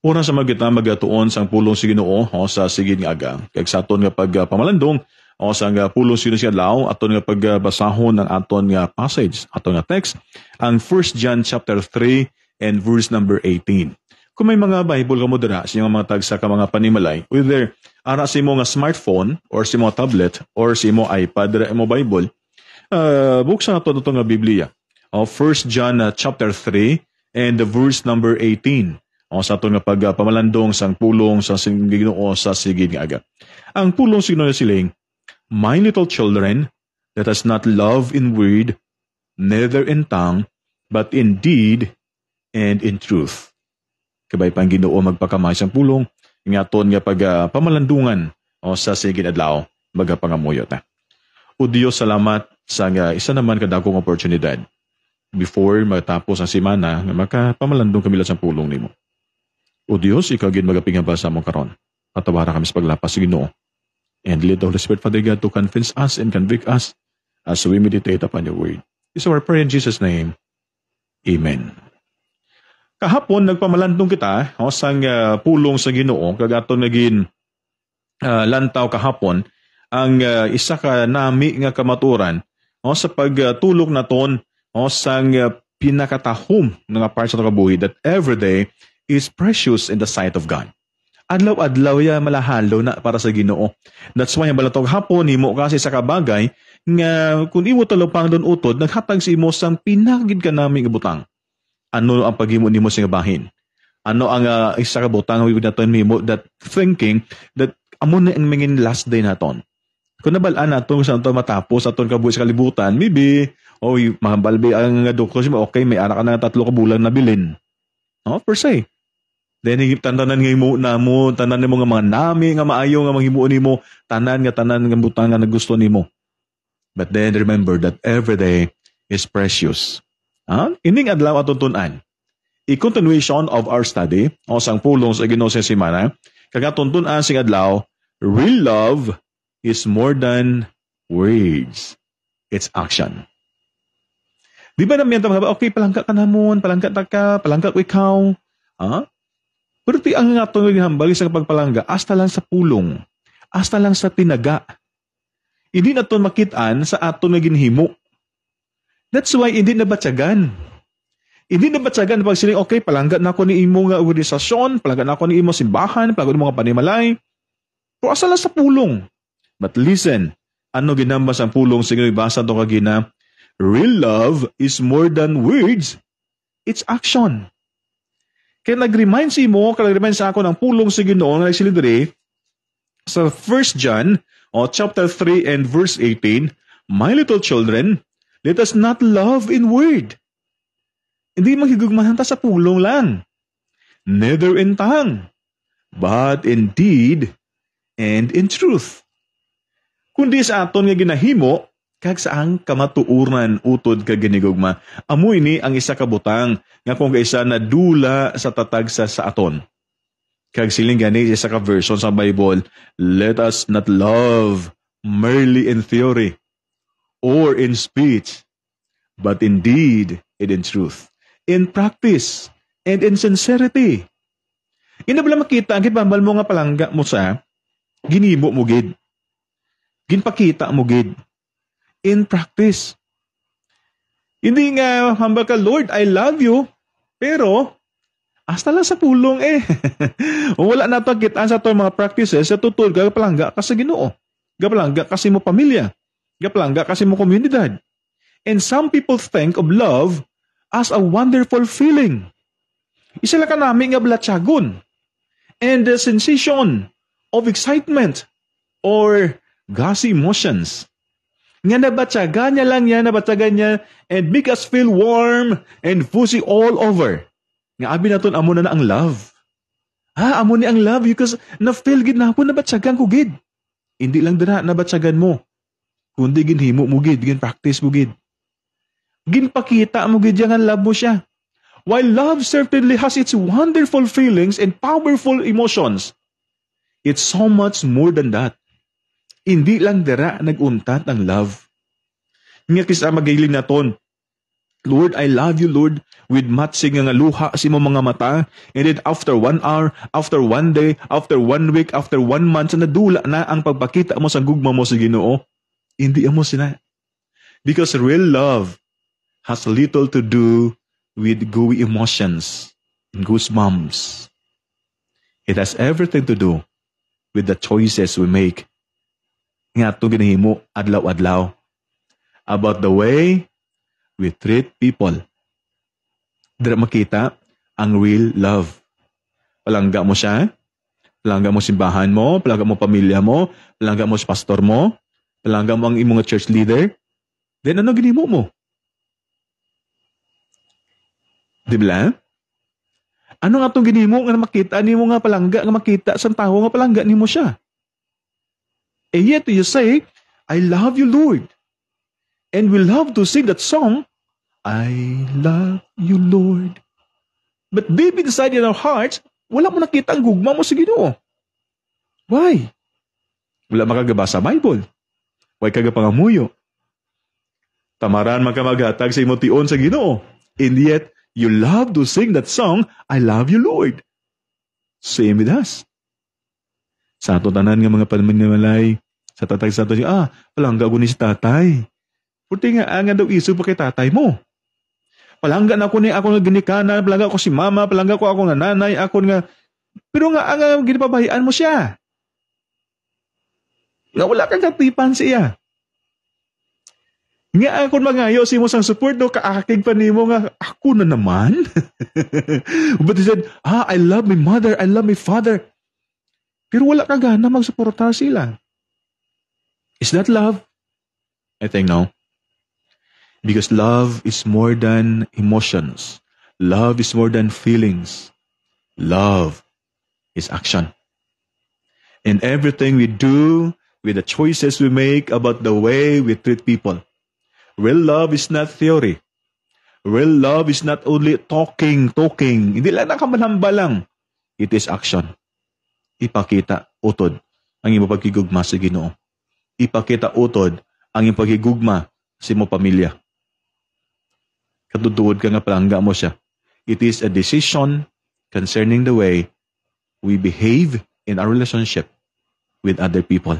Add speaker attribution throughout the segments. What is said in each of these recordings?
Speaker 1: Una sa magita magatuon sang pulong sa Ginoo sa sigid nga aga. Kag sa aton nga pagpamalandong sa nga pulong sa Ginoo siya aton nga pagbasahon ng aton nga passage, aton nga text, ang 1 John chapter 3 and verse number 18. Kung may mga Bible ka mo dira sa mga tagsa ka mga panimalay, whether ara sa imo nga smartphone or sa imo tablet or sa imo iPad dira imo Bible, buksan nato ito nga Biblia. 1 John chapter 3 and the verse number 18. Sa ito nga pagpamalandong sang pulong sa Ginoo sa sigid nga aga. Ang pulong sa Ginoo siling, "My little children, let us not love in word, neither in tongue, but in deed and in truth." Kabay pang Ginoo magpakamay sang pulong, nga aton nga pagpamalandungan sa sigid adlaw, magapangamuyot na. O Diyos, salamat sa isa naman kadagong oportunidad before matapos ang semana nga makapamalandong kami sa pulong nimo. O Diyos, ikaw gid magapingaba sa among karon. Patawara kami sa paglapas sa Ginoo. And lead the Holy Spirit, Father God, to convince us and convict us as we meditate upon your word. It's our prayer in Jesus' name. Amen. Kahapon, nagpamalandong kita sa pulong sa Ginoo, kagaton naging lantaw kahapon, ang isa ka nami nga kamaturan sa pagtulog naton sa pinakatahom nga parts sa kabuhi that every day is precious in the sight of God. Adlaw-adlaw ya malahalo na para sa Ginoo. That's why ang balatog hapon nimo kasi sa kabagay nga kung imo talupang don utod naghatag si imo sang pinagid ka nami nga butang. Ano ang paghimo nimo sa bahin? Ano ang isa ka butang we naton nimo that thinking that amo na ang mingin last day naton. Kung nabalaan naton sa aton matapos aton kabuhi sa kalibutan, maybe mahambalbi ang doktor mo okay may anak ka na 3 ka bulan na bilin. Per se. Then tandanan nga imo namo, tanan nimo nga mga nami nga maayo nga mahimo nimo, tanan nga butang nga nagusto nimo. But then remember that every day is precious. Ining adlaw aton tun-an. I-continuation of our study o sang pulong sa Ginoo sa semana, kag aton tun-an sing adlaw, real love is more than words. It's action. Di ba naman okay, palangka ka namon, palangka ko ikaw. Pero ang nga itong hambal sa pagpalangga, hasta lang sa pulong, hasta lang sa tinaga. Hindi na ito makitaan sa aton na ginhimo. That's why hindi na batyagan. Hindi na batyagan pag siling, okay, palangga na ako ni imo nga organisasyon, palangga na ako ni imo simbahan, palangga na mga panimalay. Pero hasta lang sa pulong. But listen, ano ginambas ang pulong sa ibasa ito kagina? Real love is more than words. It's action. Kaya nag-remind si mo, nag-remind sa ako ng pulong sa Ginoo na nagsilidri sa 1 John chapter 3 and verse 18, "My little children, let us not love in word." Hindi maghigugmahan ta sa pulong lang. Neither in tongue, but in deed and in truth. Kundi sa aton nga ginahimo, kag saang kamatuuran utod kag ginigugma. Amoy ni ang isa ka butang nga kung kaisa na dula sa tatag sa aton. Kag siling gani isa ka version sa Bible, let us not love merely in theory or in speech, but in deed and in truth, in practice and in sincerity. Inabla makita ang kipambal mo nga palangga mo sa ginimo mo gid. Ginpakita mo gid. In practice. Hindi nga hambal ka, Lord, I love you, pero hasta lang sa pulong Wala na ito kitaan sa ito mga practices sa tutol, gapalangga ka sa Ginoo. Gapalangga kasi mo pamilya. Gapalangga kasi mo komunidad. And some people think of love as a wonderful feeling. Isa lang ka namin nga blatsagon. And the sensation of excitement or gushy emotions. Nga nabatsagan niya, and make us feel warm and fuzzy all over. Nga abi naton amo na ang love. Amo ni ang love because na-feel gid na po nabatsagan ko gid. Hindi lang dira nabatsagan mo. Kundi ginhimo mo gid, practice mo gid. Ginpakita mo gid yang love mo siya. While love certainly has its wonderful feelings and powerful emotions, it's so much more than that. Hindi lang dira naguntat ang love. Nga kisa magaling naton Lord, I love you, Lord, with matching nga luha sa imong mga mata. And then after 1 hour, after 1 day, after 1 week, after 1 month, sa nadula na ang pagpakita mo sa gugma mo sa Ginoo, hindi mo sila. Because real love has little to do with gooey emotions and goosebumps. It has everything to do with the choices we make. Nga ito ginahimo adlaw-adlaw. About the way we treat people. Dira makita ang real love. Palangga mo siya, palangga mo simbahan mo, palangga mo pamilya mo, palangga mo sa pastor mo, palangga mo ang imong church leader. Then ano ginimo mo? Di ba? Ano nga itong ginimo nga makita nimo nga palangga nga makita sa tao nga palangga nimo siya? And yet you say, I love you, Lord. And we love to sing that song, I love you, Lord. But deep inside in our hearts, wala mo nakita ang gugma mo sa Ginoo. Why? Wala makagabasa sa Bible. Why kagapangamuyo? Tamaran man ka maghatag sa imong tion sa Ginoo. And yet, you love to sing that song, I love you, Lord. Same with us. Sa ato tanan nga mga panmanimalay, sa tatay sa ato siya, palangga ko ni si tatay. Puti nga, nga daw iso pa kay tatay mo. Palangga na ako ni ako nga ginikana, palangga ko si mama, palangga ko ako nga nanay, ako nga, pero nga ginipabahian mo siya. Nga wala kang katipan siya. Nga ako magayo si mo sang support do, kaakig pa ni mo nga, ako na naman. But he said, I love my mother, I love my father. Pero wala ka gana magsuportar sila. Is that love? I think no. Because love is more than emotions. Love is more than feelings. Love is action. And everything we do with the choices we make about the way we treat people. Real love is not theory. Real love is not only talking. Hindi lang nakamalamba lang. It is action. Ipakita utod ang iyong pagkigugma sa Ginoo. Ipakita utod ang iyong pagkigugma sa iyong pamilya. Katutuod ka nga palangga mo siya. It is a decision concerning the way we behave in our relationship with other people.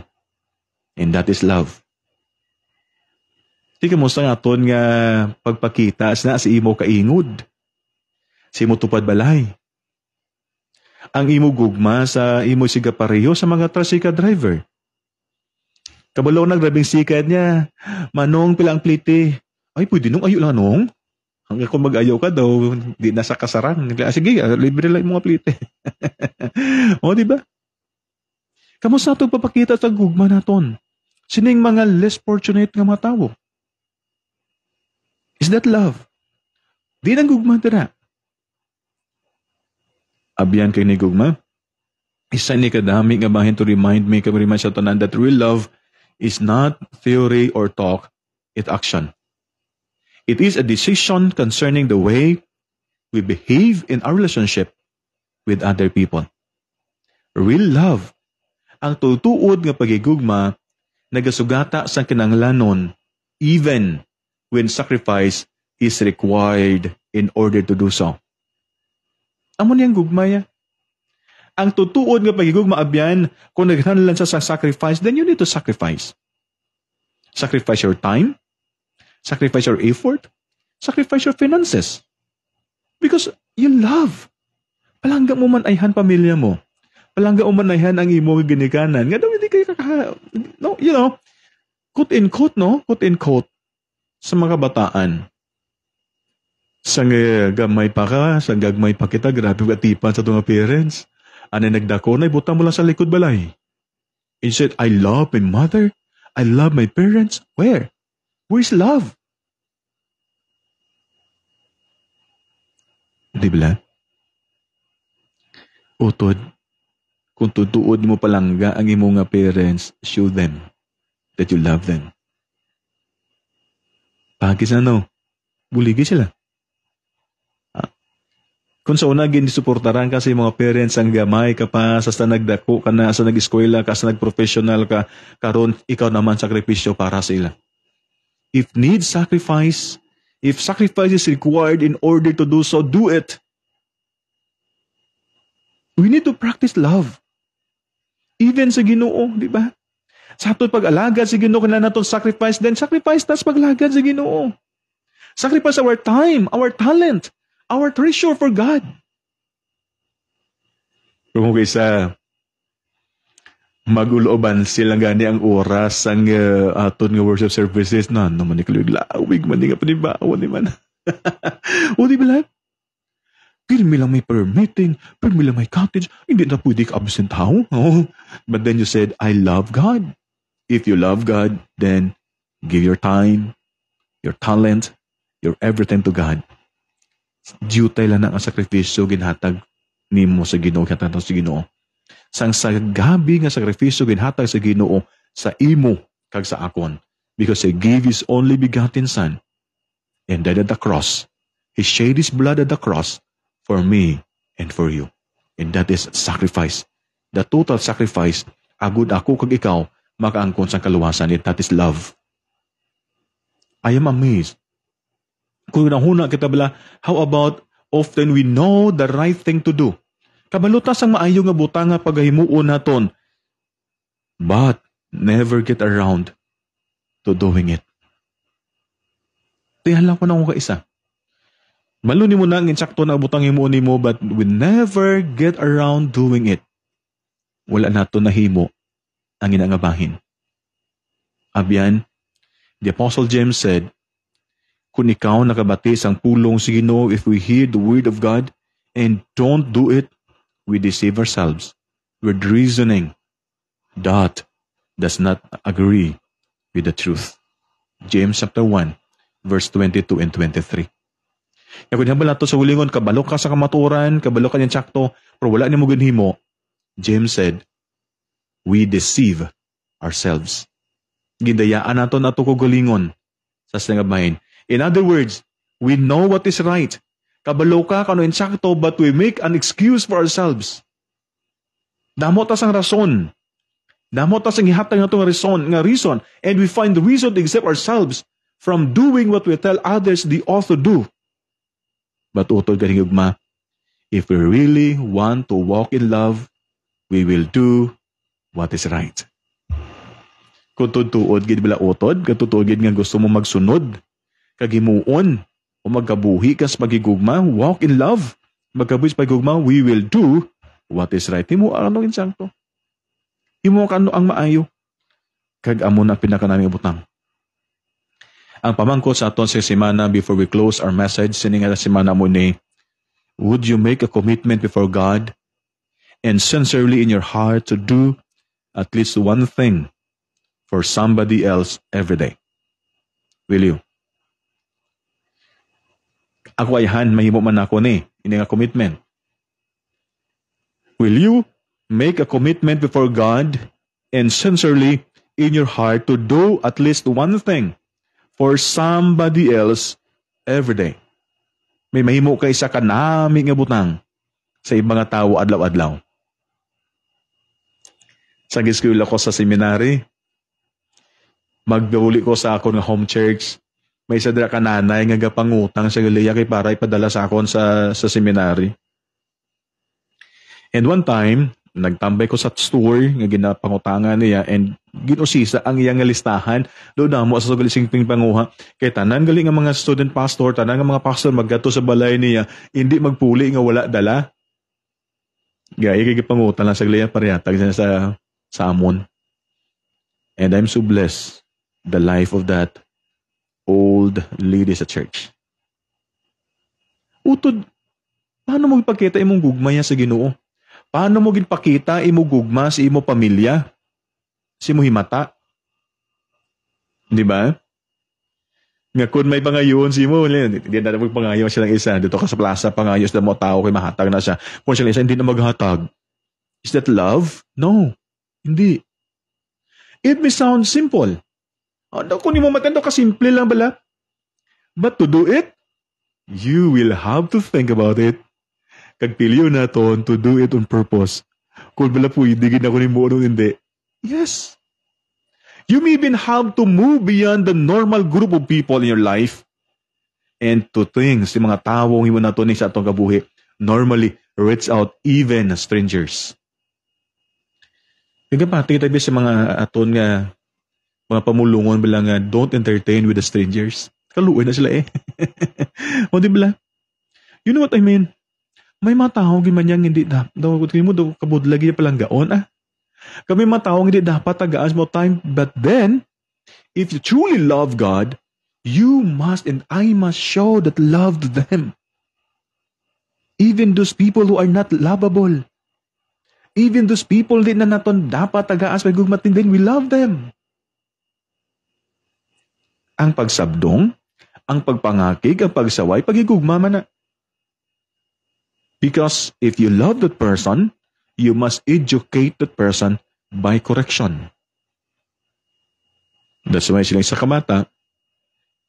Speaker 1: And that is love. Di ka mo sa aton nga pagpakita na sa imo kaingod. Sa imo tupad balay. Ang imo gugma sa imo sigapareho sa mga trasika driver. Kabalo nagrabing sikat niya. Manong pilang plite. Ay, pwede nung ayo lang nung. Hanggang kung mag-ayaw ka daw, di nasa kasarang. Sige, libre lang yung mga plite. O, di ba? Kamusta ito papakita sa gugma naton? Sining mga less fortunate nga mga tao? Is that love? Di nang gugma tira. Abyan kay ni gugma. Isa ni kadami nga bahin to remind sa tanan that real love is not theory or talk, it's action. It is a decision concerning the way we behave in our relationship with other people. Real love, ang tutuod nga pagigugma, nagasugata sa kinanglanon even when sacrifice is required in order to do so. Amo niyang gugma ya. Ang tutuod nga pagigugma abyan, kung naghanlan sa sacrifice, then you need to sacrifice. Sacrifice your time, sacrifice your effort, sacrifice your finances. Because you love. Palangga mo man ayhan pamilya mo. Palangga mo man ayhan ang imo ginikanan. Nga daw hindi kayo no, you know, quote in quote, sa mga bataan. Sa gamay pa ka, sa gagmay pa kita, grabe katipan sa mga parents. Ano nagdako na, ibutang mo lang sa likod balay. He said, I love my mother, I love my parents. Where? Where's love? Di ba? Utod, kung tutuod mo palangga ang imo nga parents, show them that you love them. Pagis ano, buligi sila. Kung sa una, ginisuportaran ka sa mga parents ang gamay ka pa, sa nagdako ka na, sa nag-eskwela ka, sa nag-professional ka, karon ikaw naman sakripisyo para sa ila. If need sacrifice, If sacrifice is required in order to do so, do it. We need to practice love. Even sa Ginoo, di ba? Sa aton pag-alagad sa Ginoo, kailangan natin sacrifice, then sacrifice tas paglagad sa Ginoo. Sacrifice our time, our talent, our treasure for God. Kung kaysa maguloban sila gani ang oras ang aton nga worship services na naman ni kalawig man nga panibawan ni man. O di ba lang? Pirmi lang may prayer meeting, pirmi lang may cottage, hindi na pwede ka-absent how? Oh. But then you said, I love God. If you love God, then give your time, your talent, your everything to God. Duty lang ang sakripisyo ginhatag nimo sa Ginoo, ginhatag sa Ginoo. Sang sa gabi nga sakripisyo ginhatag sa Ginoo sa imo kag sa akon, because He gave His only begotten Son and died at the cross. He shed His blood at the cross for me and for you. And that is sacrifice. The total sacrifice, agud ako kag ikaw, makaangkon sa kaluwasan, and that is love. I am amazed. Kung nahuna kita bala, how about often we know the right thing to do? Kabalutas ang maayo nga butang nga paghimuon naton, but never get around to doing it. Tiyan lang ko na kung kaisa. Malunin mo na ang insakto na butang himuon nimo, but we never get around doing it. Wala nato nahimo ang inangabahin. Abyan, the Apostle James said, kung ikaw nakabati sang pulong sa Ginoo, if we hear the word of God and don't do it, we deceive ourselves with reasoning that does not agree with the truth. James chapter 1, verse 22 and 23. Kaya kung hambal nato sa hulingon, kabalo ka sa kamaturan, kabalo ka niyang tsakto, pero wala niyo mo ginhimo, James said, we deceive ourselves. Gindayaan nato ko gulingon sa singabahin. In other words, we know what is right. Kabalo ka kano insakto, but we make an excuse for ourselves. Damo ta sang rason. Damo ta sang ihatag nato nga reason, and we find the reason to accept ourselves from doing what we tell others they ought to do. But utod ganing ugma, if we really want to walk in love, we will do what is right. Kung tutuod gid bila utod, katutuod gid nga gusto mo magsunod, kagimuon, o magkabuhi kas pagigugma, walk in love, magkabuhi sa pagigugma, we will do what is right. Himo ano insangto. Himo kano ang maayo. Kag amo na pinakanaming butang. Ang pamangkot sa aton sa semana before we close our message, sining nga semana mo ni, would you make a commitment before God and sincerely in your heart to do at least one thing for somebody else every day? Will you? Ako ayhan, mahimo man ako ni, ini nga commitment. Will you make a commitment before God and sincerely in your heart to do at least one thing for somebody else every day? May mahimo kay sa kanami nga butang sa ibang nga tawo adlaw-adlaw. Sa giskwil ako sa seminary, magduli ko sa akon nga home church. May isa dira ka nanay nga gapangutang sa Galilea kay para ipadala sa akon sa seminary. And one time, nagtambay ko sa store nga ginapangutangan niya, and ginusisa ang iyang listahan. Doon na mo sa galising panguha. Kay tanan gali nga mga student pastor, tanan nga mga pastor maggato sa balay niya, hindi magpuli nga wala dala. Gaya kay gipangutang lang sa Galilea parehatag sa amon. And I'm so blessed the life of that old lady sa church. Utod, paano mo ipakita imong gugmaya sa Ginoo? Paano mo ginpakita imong gugma sa imong pamilya? Si mo himata? Di ba? Nga kung may pangayon si mo, hindi na magpangayon siya ng isa. Dito ka sa plaza, pangayos na mo tao kay mahatag na siya. Kung siya isa, hindi na maghatag. Is that love? No. Hindi. It may sound simple. Kung mo matendo ka, simple lang bala. But to do it, you will have to think about it. Kagpiliyo na to do it on purpose. Kung bala po, hindi gina ko ni mo hindi. Yes. You may even have to move beyond the normal group of people in your life and to things, yung mga tawong himo nato ni sa atong kabuhi, normally reach out even strangers. Kaya pati tayo sa mga aton nga mga pamulungon bilang nga don't entertain with the strangers. Kaluoy na sila eh. O di ba? You know what I mean? May mga tao gimanyang hindi daw kabud lagi palang gaon ah. Kami mga tao hindi dapat tagaan mo time, but then if you truly love God, you must and I must show that love to them. Even those people who are not lovable. Even those people din na naton dapat tagaas may gugmatin din, we love them. Ang pagsabdong, ang pagpangakig, ang pagsaway, pagigugma man na. Because if you love that person, you must educate that person by correction. That's why silang sa kamata,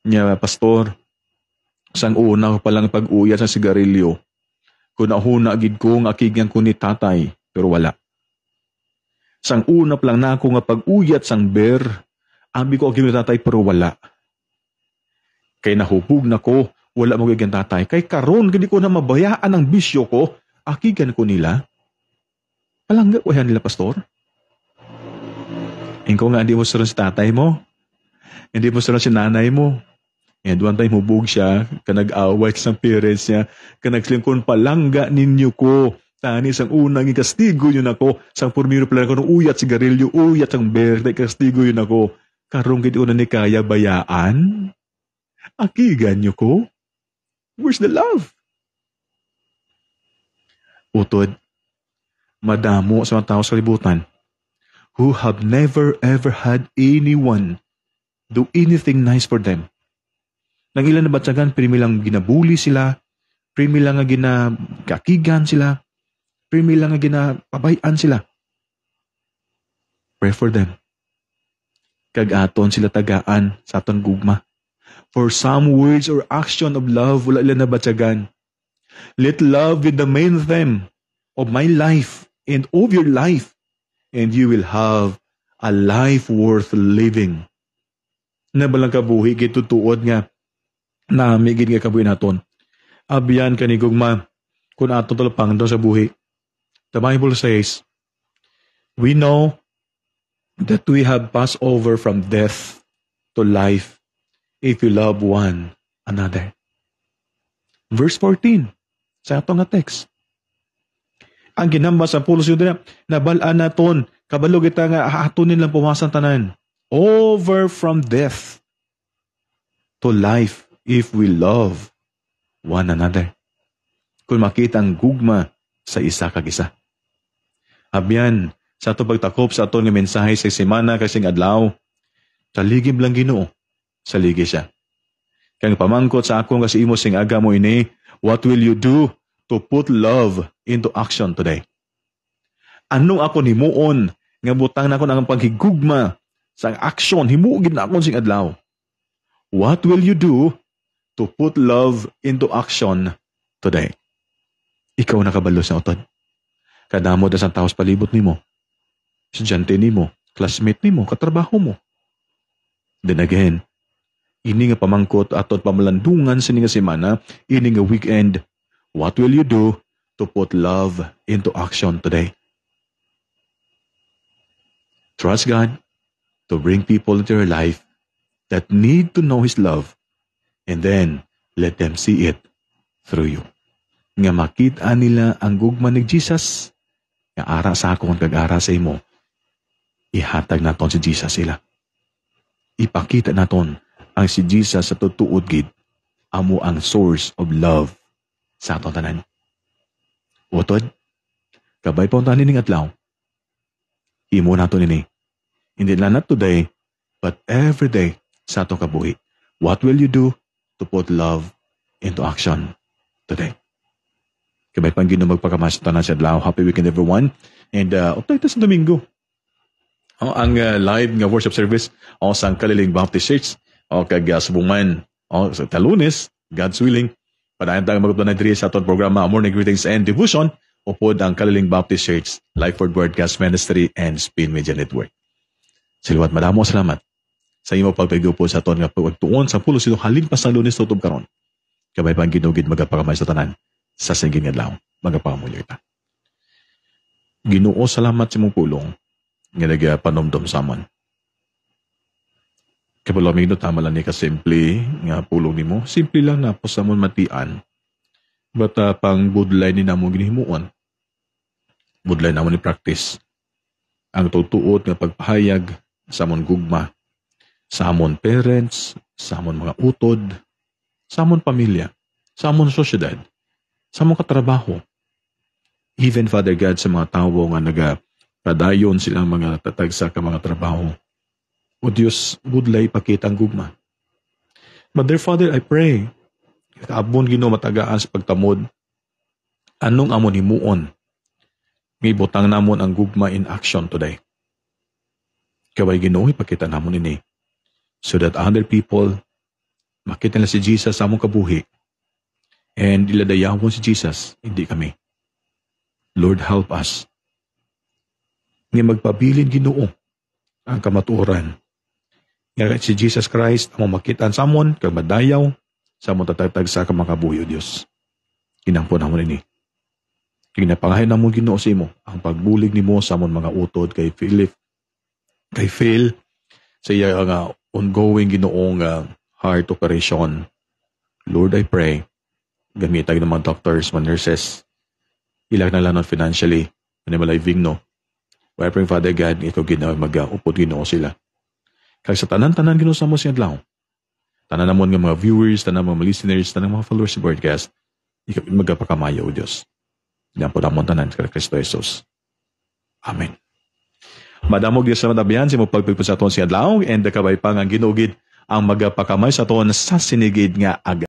Speaker 1: niya pastor, sang una ko palang pag-uya sa sigarilyo, kung nahuna gid ko nga akigyan ko ni tatay, pero wala. Sang una pa lang na ako nga pag-uyat sang beer, abi ko akigyan ni tatay, pero wala. Kay nahubog na ko, wala mo gagyan tatay. Kay karon hindi ko na mabayaan ang bisyo ko, akigan ko nila. Palangga ko yan nila, pastor. Ikaw nga, hindi mo saron si tatay mo. Hindi mo saron si nanay mo. And one time hubog siya, kanag-away sa parents niya, kanagslingkon palangga ninyo ko. Tani, sang unang ikastigo yun ako. Sang purmiro pala ko nung uyat sigarilyo, uyat ang berde, ikastigo yun ako. Karong gid una ni kaya bayaan? Akigan nyo ko? Where's the love? Utod, madamo sa mga tao sa libutan who have never ever had anyone do anything nice for them. Nang ilan na batsagan, primilang ginabuli sila, primilang nga ginakakigan sila, primilang nga ginapabayan sila. Pray for them. Kag-aton sila tagaan sa aton gugma. For some words or action of love, wala ilan na batsagan. Let love be the main theme of my life and of your life, and you will have a life worth living. Nabalang kabuhi, gitutuod nga, na migid nga kabuhi naton. Abiyan kanigugma, kung aton talapang doon sa buhi. The Bible says, we know that we have passed over from death to life if you love one another. Verse 14, sa atong nga text. Ang ginamba sa pulos yun na, nabalaan naton, kabalo kita nga aton nilang pumasan tanan. Over from death to life if we love one another. Kung makita ang gugma sa isa kag isa. Abyan, sa ito pagtakop sa aton nga mensahe sa semana kasing adlaw, saligib lang Ginoo, saligi siya. Kaya pamangkot sa akong kasi imo sing aga mo ini, what will you do to put love into action today? Ano ako himuon nga butang na ako ng paghigugma sa action, himuogid na akong sing adlaw. What will you do to put love into action today? Ikaw nakabalo sa utod. Kadamo da sa taos palibot nimo. Estudyante nimo, classmate nimo, katrabaho mo. Then again, ini nga pamangkot aton pamalandungan sa nga semana, ini nga weekend, what will you do to put love into action today? Trust God to bring people into your life that need to know His love, and then let them see it through you. Nga makita nila ang gugma ni Jesus, nga ara sa akong kag-ara sa imo, ihatag naton si Jesus sila. Ipakita naton ang si Jesus sa tutuod gid, amo ang source of love sa aton tanan. Utod, kabay pa unta ning adlaw. Imo naton ini. Hindi lang not today, but every day sa atong kabuhi. What will you do to put love into action today? Kabay pang Ginoo magpakamas tanan sa adlaw. Happy weekend everyone. And update sa Domingo. Ang live nga worship service sa Kaliling Baptist Church kag subuman sa Talunes, God's willing. Padayon tayo magpapalad na sa atong programa Morning Greetings and Devotion upod ang Kaliling Baptist Church, Lifeword Broadcast Ministry and Spin Media Network. Silwat madamo salamat sa imo pagpaygo po sa aton nga pagtuon sa pulos itong halin pa sa Lunes tutob karon. Kabay pang ginugid magapakamay sa tanan. Sa sinigid nga adlaw, magapamuyo ita. Ginoo, salamat sa mong pulong nga nagapanomdom sa amon. Kapalamig no tama lang ni kasimple nga pulong nimo. Simple lang na po sa amon matian. But pang budlay ni namo ginihimuon. Budlay namo ni practice. Ang tutuot nga pagpahayag sa amon gugma, sa amon parents, sa amon mga utod, sa amon pamilya, sa amon sosyedad, sa amon katrabaho. Even, Father God, sa mga tao nga nagapadayon silang mga tatagsa ka mga trabaho. O Diyos, budlay pakita ang gugma. But dear Father, I pray, kaabon Ginoo matagaan sa pagtamod, anong amon himuon, may butang namon ang gugma in action today. Kaway Ginoo, ipakita namon ini, so that other people, makita nila si Jesus sa among kabuhi, and iladayawon si Jesus, hindi kami. Lord, help us. Nga magpabilin Ginoo ang kamatuoran. Nga si Jesus Christ ang makitaan sa amon, kag madayaw, sa amon tatatag sa kamakabuhi o Diyos. Kinangpo namon ini. Kinapangahin namon Ginoo sa imo, ang pagbulig nimo sa amon mga utod kay Phil, sa iya nga ongoing Ginoong heart operation. Lord, I pray, gamitan ng mga doctors, mga nurses, ilang na lang financially, living no. I pray, Father God, ikaw Ginoo, mag-upod Ginoo sila. Kaya sa tanan-tanan Ginoo sa mo siya adlaw. Tanan namon nga mga viewers, tanan mga listeners, tanan mga followers sa broadcast, ikaw magpakamayo o Diyos. Yan po namon tanan kay Kristo Jesus. Amen. Madamog Diyos sa madabihan, si mo pagpigpo sa aton siya adlaw, and kabay pang ang ginugid ang magapakamay sa aton sa sinigid nga aga.